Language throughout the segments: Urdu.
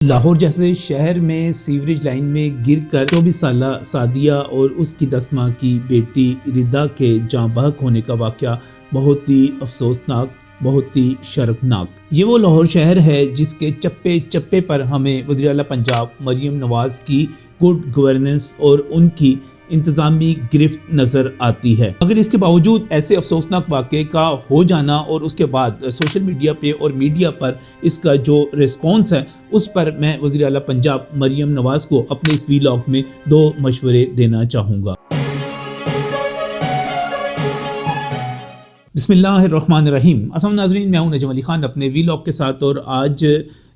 لاہور جیسے شہر میں سیوریج لائن میں گر کر 24 سالہ سعدیہ اور اس کی 10 ماہ کی بیٹی ردا کے جاں بحق ہونے کا واقعہ بہت ہی افسوسناک، بہت ہی شرمناک۔ یہ وہ لاہور شہر ہے جس کے چپے چپے پر ہمیں وزیر اعلیٰ پنجاب مریم نواز کی گڈ گورننس اور ان کی انتظامی گرفت نظر آتی ہے، مگر اس کے باوجود ایسے افسوسناک واقعے کا ہو جانا اور اس کے بعد سوشل میڈیا پہ اور میڈیا پر اس کا جو ریسپانس ہے، اس پر میں وزیر اعلیٰ پنجاب مریم نواز کو اپنے اس ویلاگ میں 2 مشورے دینا چاہوں گا۔ بسم اللہ الرحمن الرحیم۔ السلام ناظرین، میں ہوں نجم علی خان اپنے ویلاگ کے ساتھ، اور آج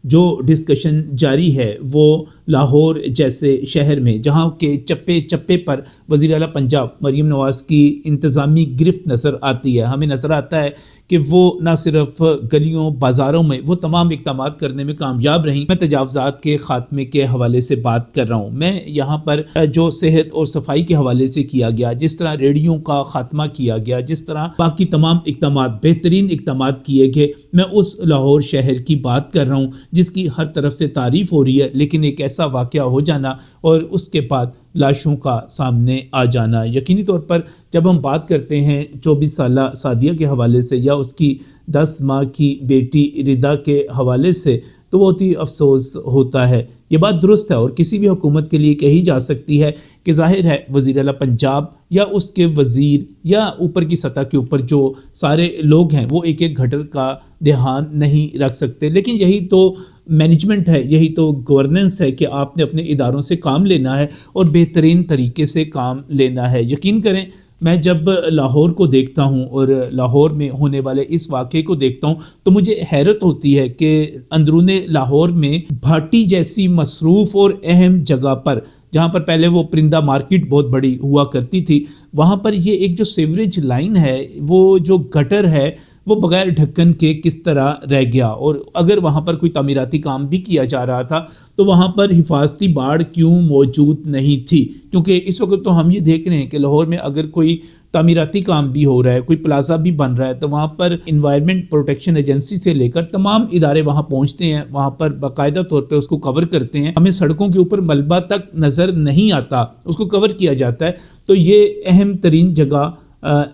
جو ڈسکشن جاری ہے وہ لاہور جیسے شہر میں جہاں کے چپے چپے پر وزیر اعلیٰ پنجاب مریم نواز کی انتظامی گرفت نظر آتی ہے۔ ہمیں نظر آتا ہے کہ وہ نہ صرف گلیوں بازاروں میں وہ تمام اقدامات کرنے میں کامیاب رہیں۔ میں تجاوزات کے خاتمے کے حوالے سے بات کر رہا ہوں۔ میں یہاں پر جو صحت اور صفائی کے حوالے سے کیا گیا، جس طرح ریڈیو کا خاتمہ کیا گیا، جس طرح باقی تمام اقدامات، بہترین اقدامات کیے گئے، میں اس لاہور شہر کی بات کر رہا ہوں جس کی ہر طرف سے تعریف ہو رہی ہے، لیکن ایک ایسا واقعہ ہو جانا اور اس کے بعد لاشوں کا سامنے آ جانا۔ یقینی طور پر جب ہم بات کرتے ہیں 24 سالہ سعدیہ کے حوالے سے یا اس کی 10 ماہ کی بیٹی ردا کے حوالے سے، تو بہت ہی افسوس ہوتا ہے۔ یہ بات درست ہے اور کسی بھی حکومت کے لیے کہی جا سکتی ہے کہ ظاہر ہے وزیر اعلیٰ پنجاب یا اس کے وزیر یا اوپر کی سطح کے اوپر جو سارے لوگ ہیں وہ ایک ایک گھٹر کا دھیان نہیں رکھ سکتے، لیکن یہی تو مینجمنٹ ہے، یہی تو گورننس ہے کہ آپ نے اپنے اداروں سے کام لینا ہے اور بہترین طریقے سے کام لینا ہے۔ یقین کریں، میں جب لاہور کو دیکھتا ہوں اور لاہور میں ہونے والے اس واقعے کو دیکھتا ہوں تو مجھے حیرت ہوتی ہے کہ اندرون لاہور میں بھاٹی جیسی مصروف اور اہم جگہ پر، جہاں پر پہلے وہ پرندہ مارکیٹ بہت بڑی ہوا کرتی تھی، وہاں پر یہ ایک جو سیوریج لائن ہے، وہ جو گٹر ہے، وہ بغیر ڈھکن کے کس طرح رہ گیا۔ اور اگر وہاں پر کوئی تعمیراتی کام بھی کیا جا رہا تھا تو وہاں پر حفاظتی باڑ کیوں موجود نہیں تھی؟ کیونکہ اس وقت تو ہم یہ دیکھ رہے ہیں کہ لاہور میں اگر کوئی تعمیراتی کام بھی ہو رہا ہے، کوئی پلازا بھی بن رہا ہے، تو وہاں پر انوائرمنٹ پروٹیکشن ایجنسی سے لے کر تمام ادارے وہاں پہنچتے ہیں، وہاں پر باقاعدہ طور پہ اس کو کور کرتے ہیں۔ ہمیں سڑکوں کے اوپر ملبہ تک نظر نہیں آتا، اس کو کور کیا جاتا ہے۔ تو یہ اہم ترین جگہ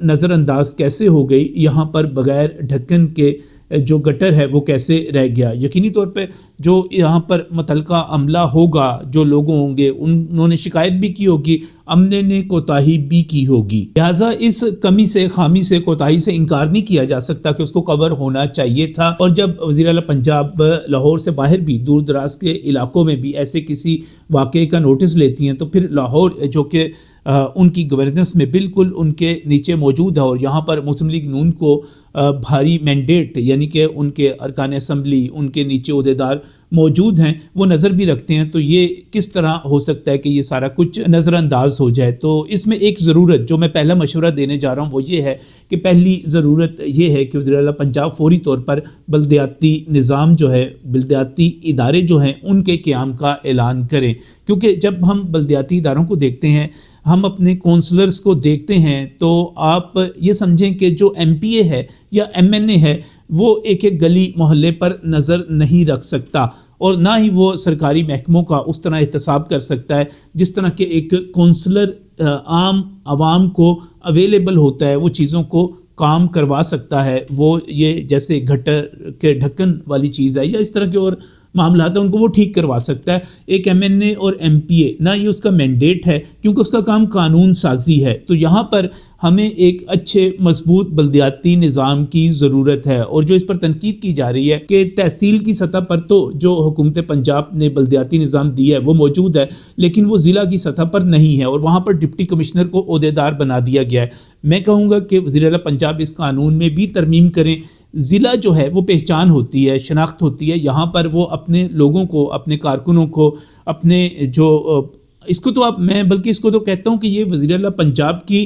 نظر انداز کیسے ہو گئی؟ یہاں پر بغیر ڈھکن کے جو گٹر ہے وہ کیسے رہ گیا؟ یقینی طور پہ جو یہاں پر متعلقہ عملہ ہوگا، جو لوگوں ہوں گے، انہوں نے شکایت بھی کی ہوگی، عملے نے کوتاہی بھی کی ہوگی، لہٰذا اس کمی سے، خامی سے، کوتاہی سے انکار نہیں کیا جا سکتا کہ اس کو کور ہونا چاہیے تھا۔ اور جب وزیر اعلیٰ پنجاب لاہور سے باہر بھی دور دراز کے علاقوں میں بھی ایسے کسی واقعے کا نوٹس لیتی ہیں تو پھر لاہور جو کہ ان کی گورننس میں بالکل ان کے نیچے موجود ہے، اور یہاں پر مسلم لیگ نون کو بھاری مینڈیٹ، یعنی کہ ان کے ارکان اسمبلی، ان کے نیچے عہدیدار موجود ہیں، وہ نظر بھی رکھتے ہیں، تو یہ کس طرح ہو سکتا ہے کہ یہ سارا کچھ نظر انداز ہو جائے؟ تو اس میں ایک ضرورت جو میں پہلا مشورہ دینے جا رہا ہوں وہ یہ ہے کہ پہلی ضرورت یہ ہے کہ وزیر اعلیٰ پنجاب فوری طور پر بلدیاتی نظام جو ہے، بلدیاتی ادارے جو ہیں، ان کے قیام کا اعلان کریں۔ کیونکہ جب ہم بلدیاتی اداروں کو دیکھتے ہیں، ہم اپنے کونسلرز کو دیکھتے ہیں، تو آپ یہ سمجھیں کہ جو ایم پی اے ہے یا ایم این اے ہے وہ ایک ایک گلی محلے پر نظر نہیں رکھ سکتا، اور نہ ہی وہ سرکاری محکموں کا اس طرح احتساب کر سکتا ہے جس طرح کہ ایک کونسلر عام عوام کو اویلیبل ہوتا ہے، وہ چیزوں کو کام کروا سکتا ہے۔ وہ یہ جیسے گھٹر کے ڈھکن والی چیز ہے یا اس طرح کے اور معاملات ہیں، ان کو وہ ٹھیک کروا سکتا ہے۔ ایک ایم این اے اور ایم پی اے نہ یہ اس کا مینڈیٹ ہے، کیونکہ اس کا کام قانون سازی ہے۔ تو یہاں پر ہمیں ایک اچھے مضبوط بلدیاتی نظام کی ضرورت ہے، اور جو اس پر تنقید کی جا رہی ہے کہ تحصیل کی سطح پر تو جو حکومت پنجاب نے بلدیاتی نظام دیا ہے وہ موجود ہے، لیکن وہ ضلع کی سطح پر نہیں ہے، اور وہاں پر ڈپٹی کمشنر کو عہدیدار بنا دیا گیا ہے۔ میں کہوں گا کہ وزیر اعلیٰ پنجاب اس قانون میں بھی ترمیم کریں۔ ضلع جو ہے وہ پہچان ہوتی ہے، شناخت ہوتی ہے، یہاں پر وہ اپنے لوگوں کو، اپنے کارکنوں کو، اپنے جو اس کو تو آپ، میں بلکہ اس کو تو کہتا ہوں کہ یہ وزیر اعلیٰ پنجاب کی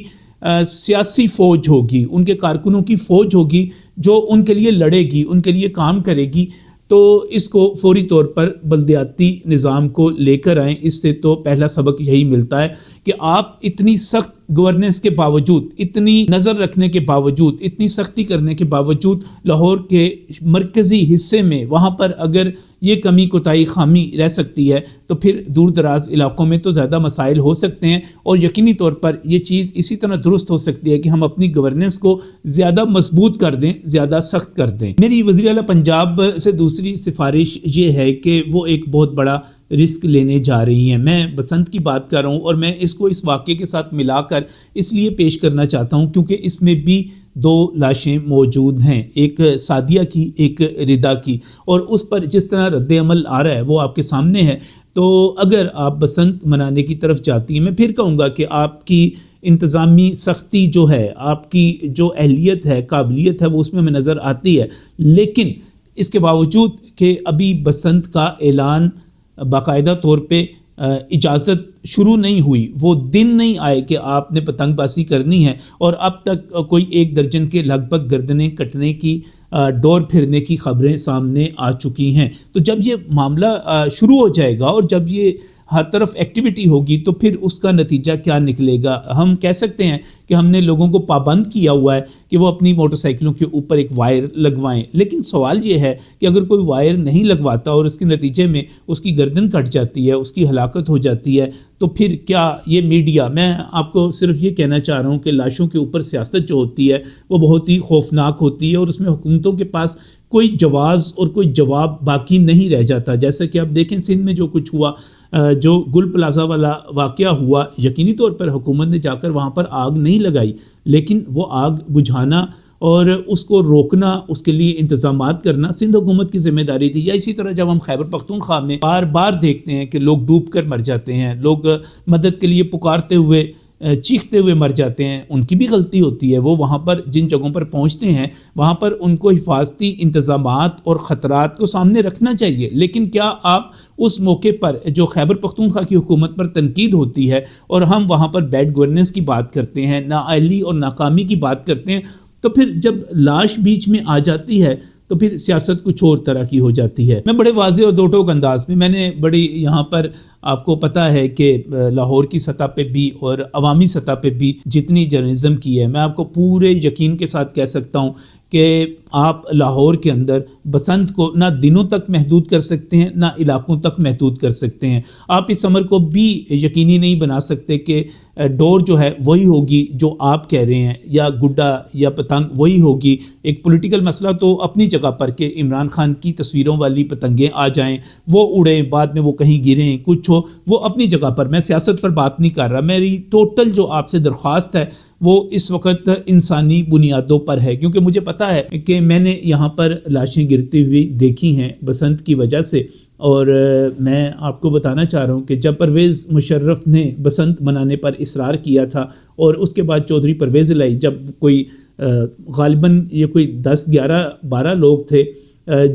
سیاسی فوج ہوگی، ان کے کارکنوں کی فوج ہوگی جو ان کے لیے لڑے گی، ان کے لیے کام کرے گی۔ تو اس کو فوری طور پر بلدیاتی نظام کو لے کر آئیں۔ اس سے تو پہلا سبق یہی ملتا ہے کہ آپ اتنی سخت گورننس کے باوجود، اتنی نظر رکھنے کے باوجود، اتنی سختی کرنے کے باوجود لاہور کے مرکزی حصے میں وہاں پر اگر یہ کمی کوتاہی خامی رہ سکتی ہے تو پھر دور دراز علاقوں میں تو زیادہ مسائل ہو سکتے ہیں، اور یقینی طور پر یہ چیز اسی طرح درست ہو سکتی ہے کہ ہم اپنی گورننس کو زیادہ مضبوط کر دیں، زیادہ سخت کر دیں۔ میری وزیر اعلیٰ پنجاب سے دوسری سفارش یہ ہے کہ وہ ایک بہت بڑا رسک لینے جا رہی ہیں۔ میں بسنت کی بات کر رہا ہوں اور میں اس کو اس واقعے کے ساتھ ملا کر اس لیے پیش کرنا چاہتا ہوں کیونکہ اس میں بھی 2 لاشیں موجود ہیں، ایک سعدیہ کی، ایک ردا کی، اور اس پر جس طرح رد عمل آ رہا ہے وہ آپ کے سامنے ہے۔ تو اگر آپ بسنت منانے کی طرف جاتی ہیں، میں پھر کہوں گا کہ آپ کی انتظامی سختی جو ہے، آپ کی جو اہلیت ہے، قابلیت ہے، وہ اس میں ہمیں نظر آتی ہے، لیکن اس کے باوجود کہ ابھی بسنت کا اعلان باقاعدہ طور پہ اجازت شروع نہیں ہوئی، وہ دن نہیں آئے کہ آپ نے پتنگ بازی کرنی ہے، اور اب تک کوئی 1 درجن کے لگ بھگ گردنیں کٹنے کی، ڈور پھرنے کی خبریں سامنے آ چکی ہیں۔ تو جب یہ معاملہ شروع ہو جائے گا اور جب یہ ہر طرف ایکٹیویٹی ہوگی تو پھر اس کا نتیجہ کیا نکلے گا؟ ہم کہہ سکتے ہیں کہ ہم نے لوگوں کو پابند کیا ہوا ہے کہ وہ اپنی موٹر سائیکلوں کے اوپر ایک وائر لگوائیں، لیکن سوال یہ ہے کہ اگر کوئی وائر نہیں لگواتا اور اس کے نتیجے میں اس کی گردن کٹ جاتی ہے، اس کی ہلاکت ہو جاتی ہے، تو پھر کیا یہ میڈیا، میں آپ کو صرف یہ کہنا چاہ رہا ہوں کہ لاشوں کے اوپر سیاست جو ہوتی ہے وہ بہت ہی خوفناک ہوتی ہے، اور اس میں حکومتوں کے پاس کوئی جواز اور کوئی جواب باقی نہیں رہ جاتا۔ جیسا کہ آپ دیکھیں سندھ میں جو کچھ ہوا، جو گل پلازا والا واقعہ ہوا، یقینی طور پر حکومت نے جا کر وہاں پر آگ نہیں لگائی، لیکن وہ آگ بجھانا اور اس کو روکنا، اس کے لیے انتظامات کرنا سندھ حکومت کی ذمہ داری تھی۔ یا اسی طرح جب ہم خیبر پختونخوا میں بار بار دیکھتے ہیں کہ لوگ ڈوب کر مر جاتے ہیں، لوگ مدد کے لیے پکارتے ہوئے، چیختے ہوئے مر جاتے ہیں، ان کی بھی غلطی ہوتی ہے۔ وہ وہاں پر جن جگہوں پر پہنچتے ہیں وہاں پر ان کو حفاظتی انتظامات اور خطرات کو سامنے رکھنا چاہیے، لیکن کیا آپ اس موقع پر جو خیبر پختونخوا کی حکومت پر تنقید ہوتی ہے اور ہم وہاں پر بیڈ گورننس کی بات کرتے ہیں، نااہلی اور ناکامی کی بات کرتے ہیں، تو پھر جب لاش بیچ میں آ جاتی ہے تو پھر سیاست کچھ اور طرح کی ہو جاتی ہے۔ میں بڑے واضح اور 2 ٹوک انداز میں نے بڑی یہاں پر آپ کو پتہ ہے کہ لاہور کی سطح پہ بھی اور عوامی سطح پہ بھی جتنی جرنلزم کی ہے، میں آپ کو پورے یقین کے ساتھ کہہ سکتا ہوں کہ آپ لاہور کے اندر بسنت کو نہ دنوں تک محدود کر سکتے ہیں، نہ علاقوں تک محدود کر سکتے ہیں۔ آپ اس عمر کو بھی یقینی نہیں بنا سکتے کہ ڈور جو ہے وہی ہوگی جو آپ کہہ رہے ہیں، یا گڈا یا پتنگ وہی ہوگی۔ ایک پولیٹیکل مسئلہ تو اپنی جگہ پر کہ عمران خان کی تصویروں والی پتنگیں آ جائیں، وہ اڑیں، بعد میں وہ کہیں گریں، کچھ ہو، وہ اپنی جگہ پر، میں سیاست پر بات نہیں کر رہا۔ میری ٹوٹل جو آپ سے درخواست ہے وہ اس وقت انسانی بنیادوں پر ہے، کیونکہ مجھے پتا ہے کہ میں نے یہاں پر لاشیں گرتی ہوئی دیکھی ہیں بسنت کی وجہ سے، اور میں آپ کو بتانا چاہ رہا ہوں کہ جب پرویز مشرف نے بسنت منانے پر اصرار کیا تھا، اور اس کے بعد چودھری پرویز الہی، جب کوئی غالباً یہ کوئی 10 11 12 لوگ تھے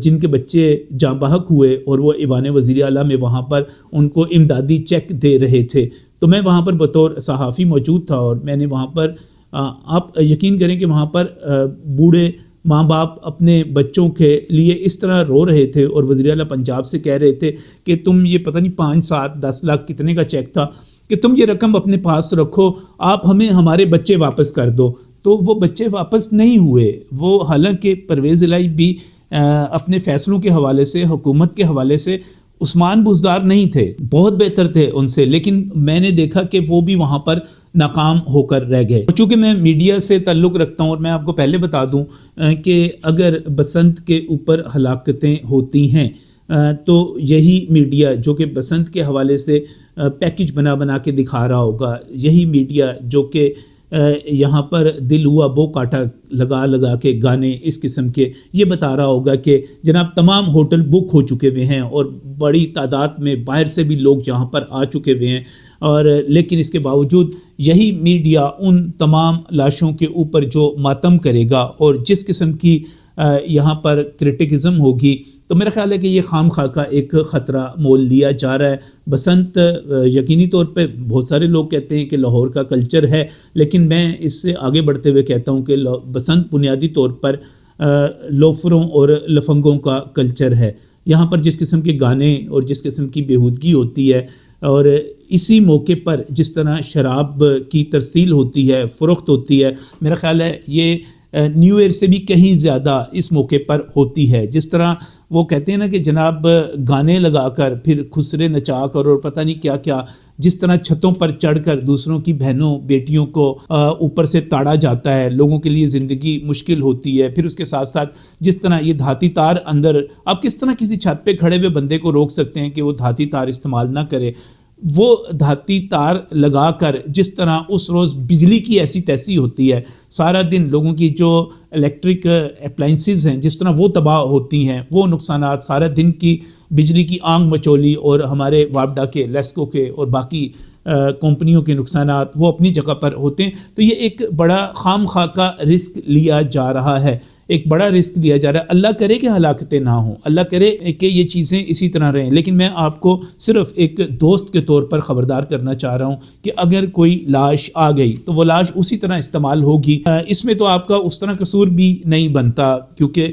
جن کے بچے جاں بحق ہوئے، اور وہ ایوان وزیر اعلیٰ میں وہاں پر ان کو امدادی چیک دے رہے تھے، تو میں وہاں پر بطور صحافی موجود تھا، اور میں نے وہاں پر آپ یقین کریں کہ وہاں پر بوڑھے ماں باپ اپنے بچوں کے لیے اس طرح رو رہے تھے، اور وزیر اعلیٰ پنجاب سے کہہ رہے تھے کہ تم یہ پتہ نہیں 5 7 10 لاکھ کتنے کا چیک تھا کہ تم یہ رقم اپنے پاس رکھو، آپ ہمیں ہمارے بچے واپس کر دو۔ تو وہ بچے واپس نہیں ہوئے، وہ حالانکہ پرویز الہی بھی اپنے فیصلوں کے حوالے سے، حکومت کے حوالے سے عثمان بزدار نہیں تھے، بہت بہتر تھے ان سے، لیکن میں نے دیکھا کہ وہ بھی وہاں پر ناکام ہو کر رہ گئے۔ چونکہ میں میڈیا سے تعلق رکھتا ہوں، اور میں آپ کو پہلے بتا دوں کہ اگر بسنت کے اوپر ہلاکتیں ہوتی ہیں تو یہی میڈیا جو کہ بسنت کے حوالے سے پیکج بنا کے دکھا رہا ہوگا، یہی میڈیا جو کہ یہاں پر دل ہوا بو کاٹا لگا کے گانے اس قسم کے یہ بتا رہا ہوگا کہ جناب تمام ہوٹل بک ہو چکے ہوئے ہیں، اور بڑی تعداد میں باہر سے بھی لوگ یہاں پر آ چکے ہوئے ہیں، اور لیکن اس کے باوجود یہی میڈیا ان تمام لاشوں کے اوپر جو ماتم کرے گا اور جس قسم کی یہاں پر کرٹیکزم ہوگی، تو میرا خیال ہے کہ یہ خام خواہ کا ایک خطرہ مول لیا جا رہا ہے۔ بسنت یقینی طور پہ بہت سارے لوگ کہتے ہیں کہ لاہور کا کلچر ہے، لیکن میں اس سے آگے بڑھتے ہوئے کہتا ہوں کہ بسنت بنیادی طور پر لوفروں اور لفنگوں کا کلچر ہے۔ یہاں پر جس قسم کے گانے اور جس قسم کی بےہودگی ہوتی ہے، اور اسی موقع پر جس طرح شراب کی ترسیل ہوتی ہے، فروخت ہوتی ہے، میرا خیال ہے یہ نیو ایئر سے بھی کہیں زیادہ اس موقع پر ہوتی ہے. جس طرح وہ کہتے ہیں نا کہ جناب گانے لگا کر پھر خسرے نچا کر اور پتہ نہیں کیا کیا، جس طرح چھتوں پر چڑھ کر دوسروں کی بہنوں بیٹیوں کو اوپر سے تاڑا جاتا ہے، لوگوں کے لیے زندگی مشکل ہوتی ہے. پھر اس کے ساتھ ساتھ جس طرح یہ دھاتی تار اندر، آپ کس طرح کسی چھت پہ کھڑے ہوئے بندے کو روک سکتے ہیں کہ وہ دھاتی تار استعمال نہ کرے؟ وہ دھاتی تار لگا کر جس طرح اس روز بجلی کی ایسی تیسی ہوتی ہے، سارا دن لوگوں کی جو الیکٹرک اپلائنسز ہیں جس طرح وہ تباہ ہوتی ہیں، وہ نقصانات، سارا دن کی بجلی کی آنگ مچولی، اور ہمارے واپڈا کے، لیسکو کے اور باقی کمپنیوں کے نقصانات وہ اپنی جگہ پر ہوتے ہیں. تو یہ ایک بڑا خام خواہ کا رسک لیا جا رہا ہے، ایک بڑا رسک لیا جا رہا ہے. اللہ کرے کہ ہلاکتیں نہ ہوں، اللہ کرے کہ یہ چیزیں اسی طرح رہیں، لیکن میں آپ کو صرف ایک دوست کے طور پر خبردار کرنا چاہ رہا ہوں کہ اگر کوئی لاش آ گئی تو وہ لاش اسی طرح استعمال ہوگی. اس میں تو آپ کا اس طرح قصور بھی نہیں بنتا، کیونکہ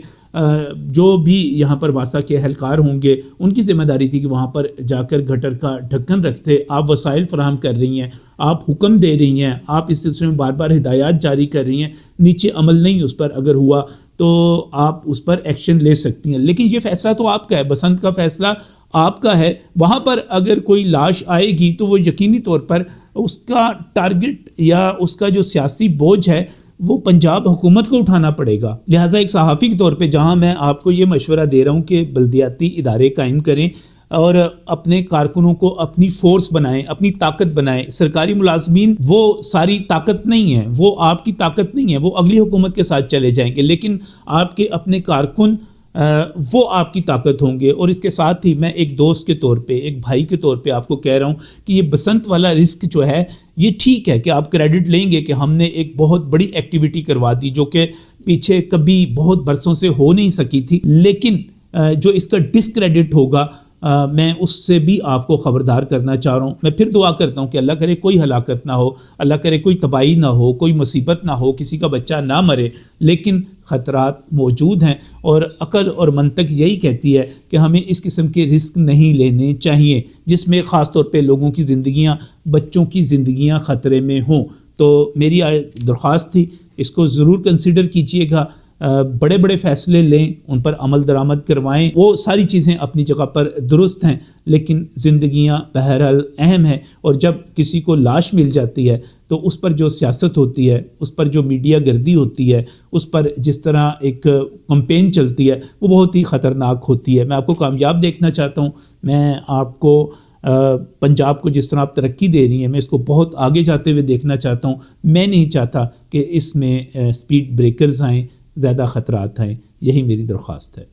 جو بھی یہاں پر واسطہ کے اہلکار ہوں گے ان کی ذمہ داری تھی کہ وہاں پر جا کر گٹر کا ڈھکن رکھتے. آپ وسائل فراہم کر رہی ہیں، آپ حکم دے رہی ہیں، آپ اس سلسلے میں بار بار ہدایات جاری کر رہی ہیں، نیچے عمل نہیں اس پر اگر ہوا تو آپ اس پر ایکشن لے سکتی ہیں. لیکن یہ فیصلہ تو آپ کا ہے، بسنت کا فیصلہ آپ کا ہے. وہاں پر اگر کوئی لاش آئے گی تو وہ یقینی طور پر اس کا ٹارگٹ یا اس کا جو سیاسی بوجھ ہے وہ پنجاب حکومت کو اٹھانا پڑے گا. لہٰذا ایک صحافی کے طور پہ جہاں میں آپ کو یہ مشورہ دے رہا ہوں کہ بلدیاتی ادارے قائم کریں اور اپنے کارکنوں کو اپنی فورس بنائیں، اپنی طاقت بنائیں. سرکاری ملازمین وہ ساری طاقت نہیں ہے، وہ آپ کی طاقت نہیں ہے، وہ اگلی حکومت کے ساتھ چلے جائیں گے، لیکن آپ کے اپنے کارکن وہ آپ کی طاقت ہوں گے. اور اس کے ساتھ ہی میں ایک دوست کے طور پہ، ایک بھائی کے طور پہ آپ کو کہہ رہا ہوں کہ یہ بسنت والا رسک جو ہے یہ ٹھیک ہے کہ آپ کریڈٹ لیں گے کہ ہم نے ایک بہت بڑی ایکٹیویٹی کروا دی جو کہ پیچھے کبھی بہت برسوں سے ہو نہیں سکی تھی، لیکن جو اس کا ڈسکریڈٹ ہوگا میں اس سے بھی آپ کو خبردار کرنا چاہ رہا ہوں. میں پھر دعا کرتا ہوں کہ اللہ کرے کوئی ہلاکت نہ ہو، اللہ کرے کوئی تباہی نہ ہو، کوئی مصیبت نہ ہو، کسی کا بچہ نہ مرے، لیکن خطرات موجود ہیں اور عقل اور منطق یہی کہتی ہے کہ ہمیں اس قسم کے رسک نہیں لینے چاہیے جس میں خاص طور پہ لوگوں کی زندگیاں، بچوں کی زندگیاں خطرے میں ہوں. تو میری درخواست تھی، اس کو ضرور کنسیڈر کیجئے گا، بڑے بڑے فیصلے لیں، ان پر عمل درآمد کروائیں، وہ ساری چیزیں اپنی جگہ پر درست ہیں، لیکن زندگیاں بہرحال اہم ہیں. اور جب کسی کو لاش مل جاتی ہے تو اس پر جو سیاست ہوتی ہے، اس پر جو میڈیا گردی ہوتی ہے، اس پر جس طرح ایک کمپین چلتی ہے وہ بہت ہی خطرناک ہوتی ہے. میں آپ کو کامیاب دیکھنا چاہتا ہوں، میں آپ کو پنجاب کو جس طرح آپ ترقی دے رہی ہیں میں اس کو بہت آگے جاتے ہوئے دیکھنا چاہتا ہوں. میں نہیں چاہتا کہ اس میں سپیڈ بریکرز آئیں، زیادہ خطرات ہیں. یہی میری درخواست ہے.